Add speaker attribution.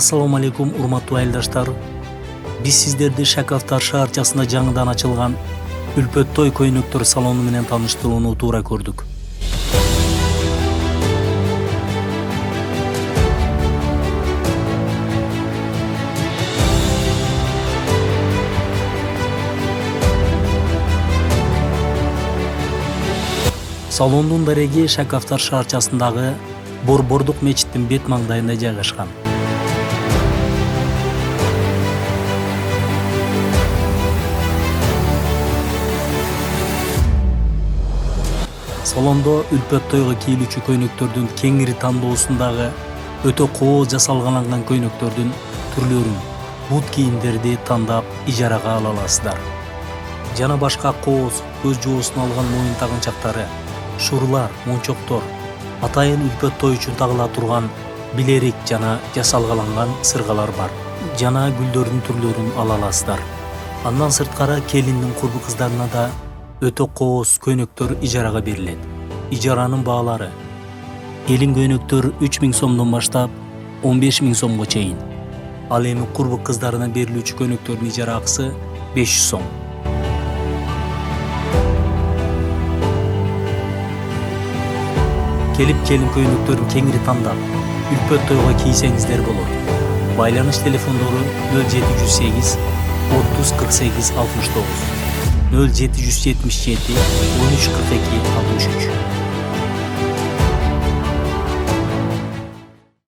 Speaker 1: Assalamu alaikum урматтуу айылдаштар. Биз сиздерди Шакавтар шаарчасында жаңыдан ачылган Үлпөт той көйнөктөр салону менен тааныштырууну туура көрдүк. Салондун дареги Шакавтар шаарчасындагы Борбордук мечиттин бет маңдайында жайгашкан. Салондо Үлпөт тойго кийилүүчү көйнөктөрдүн кеңири тандоосундагы өтө коо жасалгаланган көйнөктөрдүн түрлөрүн, бут кийимдерди тандап ижарага ала аласыздар. Жана башка кооз, көз жоосун алган моюн тагынчактары, шурлар, мончоктор, атайын Үлпөт той үчүн тагыла турган билерик жана жасалгаланган сыргалар бар. Жана гүлдөрдүн түрлөрүн ала аласыздар. Андан сырткары келиндин курбу кыздарына да өтө кооз көйнөктөр ижарага берилет. Ижаранын баалары: келин көйнөктөр 3000 сомдон баштап 15000 сомго чейин. Ал эми курбу кыздарына берилүүчү көйнөктөрдүн ижара акысы 500 сом. Келип келин көйнөктөрүн кеңири тандап, Үлпөт тойго кийсеңиздер болот. Байланыш телефондору 0708 30 48 69, 0777 13 42 63.